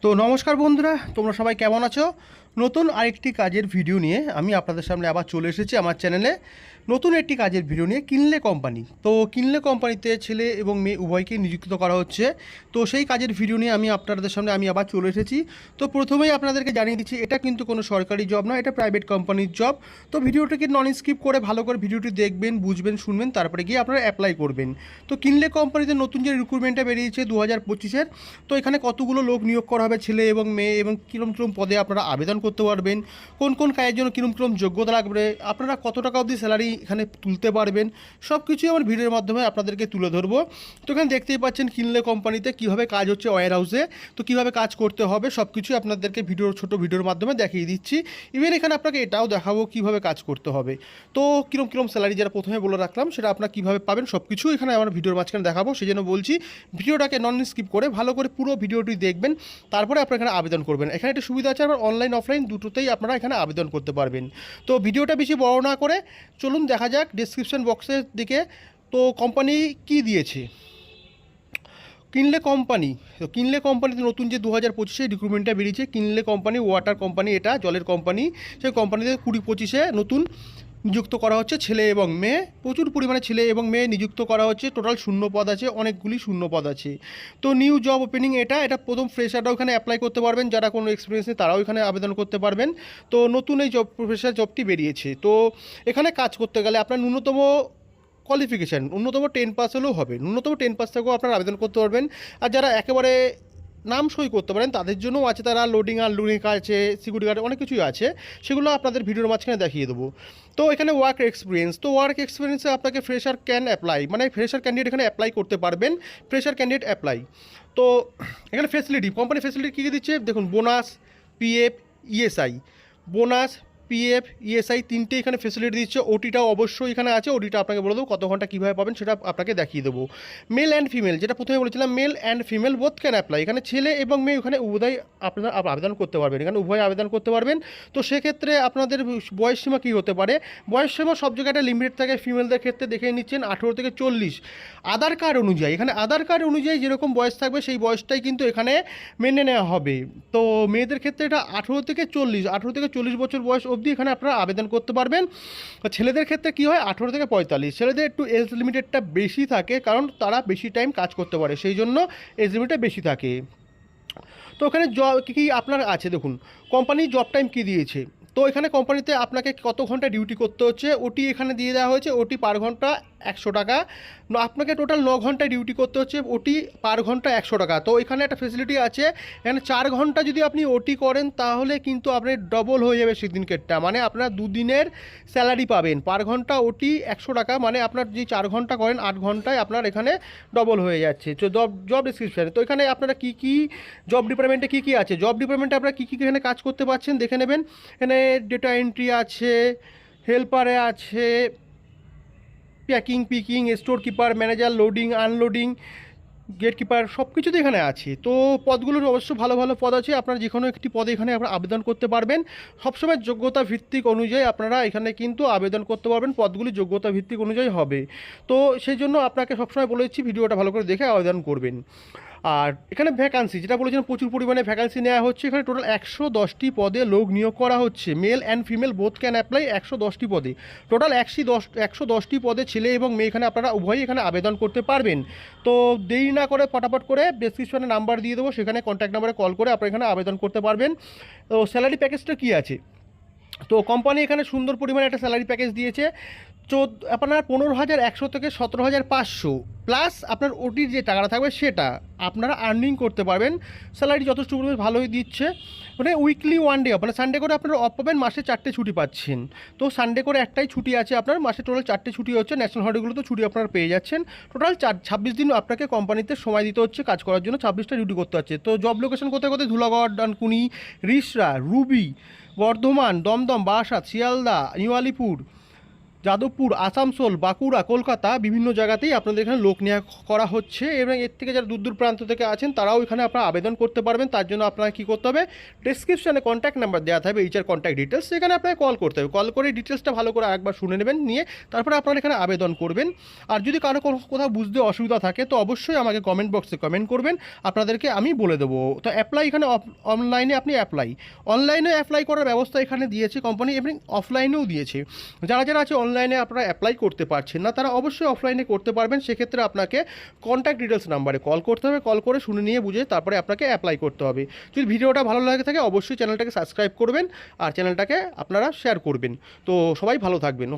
তো নমস্কার বন্ধুরা, তোমরা সবাই কেমন আছো? নতুন আরেকটি কাজের ভিডিও নিয়ে আমি আপনাদের সামনে আবার চলে এসেছি আমার চ্যানেলে। নতুন একটি কাজের ভিডিও নিয়ে কিনলে কোম্পানি। তো কিনলে কোম্পানিতে ছেলে এবং মেয়ে উভয়কে নিযুক্ত করা হচ্ছে। তো সেই কাজের ভিডিও নিয়ে আমি আপনাদের সামনে আবার চলে এসেছি। তো প্রথমেই আপনাদেরকে জানিয়ে দিচ্ছি, এটা কিন্তু কোনো সরকারি জব না, এটা প্রাইভেট কোম্পানির জব। তো ভিডিওটিকে নন স্কিপ করে ভালো করে ভিডিওটি দেখবেন, বুঝবেন, শুনবেন, তারপরে গিয়ে আপনারা অ্যাপ্লাই করবেন। তো কিনলে কোম্পানিতে নতুন যে রিক্রুটমেন্টটা বেরিয়েছে 2025-এর, তো এখানে কতগুলো লোক নিয়োগ করা হবে, ছেলে এবং মেয়ে, এবং কিরম কিরম পদে আপনারা আবেদন করতে পারবেন, কোন কোন কাজের জন্য কিরম কিরম যোগ্যতা লাগবে, আপনারা কত টাকা অবধি স্যালারি এখানে তুলতে পারবেন, সব কিছুই আমার ভিডিওর মাধ্যমে আপনাদেরকে তুলে ধরবো। তো এখানে দেখতেই পাচ্ছেন কিনলে কোম্পানিতে কীভাবে কাজ হচ্ছে ওয়্যার হাউসে। তো কীভাবে কাজ করতে হবে সব কিছুই আপনাদেরকে ছোটো ভিডিওর মাধ্যমে দেখিয়ে দিচ্ছি। ইভেন এখানে আপনাকে এটাও দেখাবো কীভাবে কাজ করতে হবে। তো কিরম কিরম স্যালারি যেটা প্রথমে বলে রাখলাম সেটা আপনারা কীভাবে পাবেন সব কিছু এখানে আমার ভিডিওর মাঝখানে দেখাবো। সেই জন্য বলছি ভিডিওটাকে নন স্কিপ করে ভালো করে পুরো ভিডিওটি দেখবেন, তারপরে আপনারা এখানে আবেদন করবেন। এখানে একটা সুবিধা আছে, আবার অনলাইন অফলাইন দুটোতেই আপনারা এখানে আবেদন করতে পারবেন। তো ভিডিওটা বেশি বড় না করে চলুন দেখা যাক ডেসক্রিপশন বক্সের দিকে। তো কোম্পানি কি দিয়েছে, কিনলে কোম্পানি। তো কিনলে কোম্পানিতে নতুন যে 2025-এ রিক্রুটমেন্টটা বেরিয়েছে, কিনলে কোম্পানি ওয়াটার কোম্পানি, এটা জলের কোম্পানি। সেই কোম্পানিতে 2025-এ নতুন নিযুক্ত করা হচ্ছে ছেলে এবং মেয়ে, প্রচুর পরিমাণে ছেলে এবং মেয়ে নিযুক্ত করা হচ্ছে। টোটাল শূন্য পদ আছে, অনেকগুলি শূন্য পদ আছে। তো নিউ জব ওপেনিং এটা প্রথম ফ্রেশাররাও এখানে অ্যাপ্লাই করতে পারবেন, যারা কোনো এক্সপিরিয়েন্স নেই তারাও এখানে আবেদন করতে পারবেন। তো নতুন এই ফ্রেশার জবটি বেরিয়েছে। তো এখানে কাজ করতে গেলে আপনার ন্যূনতম কোয়ালিফিকেশান ন্যূনতম 10 পাস হলেও হবে, ন্যূনতম 10 পাস থেকেও আপনারা আবেদন করতে পারবেন। আর যারা একেবারে নাম সই করতে পারেন তাদের জন্যও আছে, তারা লোডিং আনলোডিং আছে, সিকিউরিটি গার্ড, অনেক কিছুই আছে, সেগুলো আপনাদের ভিডিওর মাঝখানে দেখিয়ে দেবো। তো এখানে ওয়ার্ক এক্সপিরিয়েন্স, তো ওয়ার্ক এক্সপিরিয়েন্সে আপনাকে ফ্রেশার ক্যান অ্যাপ্লাই, মানে ফ্রেশার ক্যান্ডিডেট এখানে অ্যাপ্লাই করতে পারবেন, ফ্রেশার ক্যান্ডিডেট অ্যাপ্লাই। তো এখানে ফেসিলিটি, কোম্পানি ফেসিলিটি কী কী দিচ্ছে দেখুন, bonus, PF, ESI, bonus, PF, ESI তিনটে এখানে ফেসিলিটি দিচ্ছে। ওটিটাও অবশ্যই এখানে আছে, ওটিটা আপনাকে বলে দেবো কত ঘন্টা কীভাবে পাবেন সেটা আপনাকে দেখিয়ে দেবো। মেল অ্যান্ড ফিমেল, যেটা প্রথমে বলেছিলাম, mail and female both can apply, এখানে ছেলে এবং মেয়ে এখানে উভয় আপনারা আবেদন করতে পারবেন, এখানে উভয় আবেদন করতে পারবেন। তো সেক্ষেত্রে আপনাদের বয়সসীমা কী হতে পারে, বয়সসীমা সব জায়গায় একটা লিমিটেড থাকে, ফিমেলদের ক্ষেত্রে দেখে নিচ্ছেন 18 থেকে 40। আধার কার্ড অনুযায়ী, এখানে আধার কার্ড অনুযায়ী যেরকম বয়স থাকবে সেই বয়সটাই কিন্তু এখানে মেনে নেওয়া হবে। তো মেয়েদের ক্ষেত্রে এটা 18 থেকে 40 বছর বয়স অবধি এখানে আপনারা আবেদন করতে পারবেন। ছেলেদের ক্ষেত্রে কী হয়, 18 থেকে 45, ছেলেদের একটু এজ লিমিটেডটা বেশি থাকে, কারণ তারা বেশি টাইম কাজ করতে পারে, সেই জন্য এজ লিমিটটা বেশি থাকে। তো এখানে জব কী আপনার আছে দেখুন, কোম্পানি জব টাইম কী দিয়েছে। তো এখানে কোম্পানিতে আপনাকে কত ঘন্টা ডিউটি করতে হচ্ছে, ওটি এখানে দিয়ে দেওয়া হয়েছে, ওটি পার ঘন্টা 100 টাকা। আপনাকে টোটাল 9 ঘন্টায় ডিউটি করতে হচ্ছে, ওটি পার ঘন্টা 100 টাকা। তো এখানে একটা ফেসিলিটি আছে, এখানে 4 ঘন্টা যদি আপনি ওটি করেন তাহলে কিন্তু আপনার ডবল হয়ে যাবে সেদিনকেরটা, মানে আপনার দুদিনের স্যালারি পাবেন। পার ঘন্টা ওটি 100 টাকা, মানে আপনার যে 4 ঘন্টা করেন 8 ঘন্টায় আপনার এখানে ডবল হয়ে যাচ্ছে। তো জব ডিসক্রিপশানে, তো এখানে আপনারা কী কী জব ডিপার্টমেন্টে কী কী আছে, জব ডিপার্টমেন্টে আপনারা কী কী এখানে কাজ করতে পারছেন দেখে নেবেন। এখানে ডেটা এন্ট্রি আছে, হেল্পারে আছে, packing, picking, store keeper, manager, loading unloading, gate keeper, সব কিছুতে এখানে আছে। তো পদগুলোর অবশ্য ভালো ভালো পদ আছে, আপনারা যে কোনো একটি পদে এখানে আপনারা আবেদন করতে পারবেন। সবসময় যোগ্যতা ভিত্তিক অনুযায়ী আপনারা এখানে কিন্তু আবেদন করতে পারবেন, পদগুলি যোগ্যতা ভিত্তিক অনুযায়ী হবে। তো সেই জন্য আপনাকে সবসময় বলেছি ভিডিওটা ভালো করে দেখে আবেদন করবেন। আর এখানে ভ্যাকান্সি, যেটা বলেছেন প্রচুর পরিমাণে ভ্যাকান্সি নেওয়া হচ্ছে, এখানে টোটাল 110টি পদে লোক নিয়োগ করা হচ্ছে, male and female both can apply. 110টি পদে, টোটাল 110টি পদে ছেলে এবং মেয়ে এখানে আপনারা উভয়ই এখানে আবেদন করতে পারবেন। তো দেরি না করে ফটাফট করে ডেসক্রিপশনে নাম্বার দিয়ে দেবো, সেখানে কন্ট্যাক্ট নাম্বারে কল করে আপনারা এখানে আবেদন করতে পারবেন। তো স্যালারি প্যাকেজটা কী আছে, তো কোম্পানি এখানে সুন্দর পরিমাণে একটা স্যালারি প্যাকেজ দিয়েছে। আপনার 15,100 থেকে 17,500 প্লাস আপনার ওটির যে টাকাটা থাকবে সেটা আপনারা আর্নিং করতে পারবেন। স্যালারি যথেষ্ট পরিমাণে ভালোই দিচ্ছে, মানে উইকলি 1 ডে, মানে সানডে করে আপনারা অফ পাবেন, মাসে 4টে ছুটি পাচ্ছেন। তো সানডে করে একটাই ছুটি আছে আপনার, মাসে টোটাল 4টে ছুটি হচ্ছে, ন্যাশনাল হলিডেগুলো তো ছুটি আপনারা পেয়ে যাচ্ছেন। টোটাল 26 দিন আপনাকে কোম্পানিতে সময় দিতে হচ্ছে কাজ করার জন্য, 26টা ডিউটি করতে হচ্ছে। তো জব লোকেশন কোথায় কোথায়, ধুলাগড়, ডানকুনি, রিষড়া, রুবি, বর্ধমান, দমদম, বারাসাত, শিয়ালদা, নিউ আলিপুর, যাদবপুর, আসানসোল, বাঁকুড়া, কলকাতা বিভিন্ন জায়গাতেই আপনাদের এখানে লোক নেওয়া করা হচ্ছে এবং এর থেকে যারা দূর দূর প্রান্ত থেকে আছেন তারাও এখানে আপনারা আবেদন করতে পারবেন। তার জন্য আপনারা কী করতে হবে, ডেসক্রিপশনে কন্ট্যাক্ট নাম্বার দেওয়া থাকবে, এইচআর কন্ট্যাক্ট ডিটেলস, সেখানে আপনাকে কল করতে হবে। কল করে ডিটেলসটা ভালো করে একবার শুনে নেবেন, নিয়ে তারপরে আপনারা এখানে আবেদন করবেন। আর যদি কারো কোথাও বুঝতে অসুবিধা থাকে তো অবশ্যই আমাকে কমেন্ট বক্সে কমেন্ট করবেন, আপনাদেরকে আমি বলে দেবো। তো অ্যাপ্লাই এখানে অনলাইনে আপনি অনলাইনে অ্যাপ্লাই করার ব্যবস্থা এখানে দিয়েছে কোম্পানি এবং অফলাইনেও দিয়েছে। যারা যারা আছে অনলাইনে আপনারা অ্যাপ্লাই করতে পারছেন না তারা অবশ্যই অফলাইনে করতে পারবেন। সেক্ষেত্রে আপনাকে কন্ট্যাক্ট ডিটেলস নাম্বারে কল করতে হবে, কল করে শুনে নিয়ে বুঝে তারপরে আপনাকে অ্যাপ্লাই করতে হবে। যদি ভিডিওটা ভালো লাগে থাকে অবশ্যই চ্যানেলটাকে সাবস্ক্রাইব করবেন আর চ্যানেলটাকে আপনারা শেয়ার করবেন। তো সবাই ভালো থাকবেন।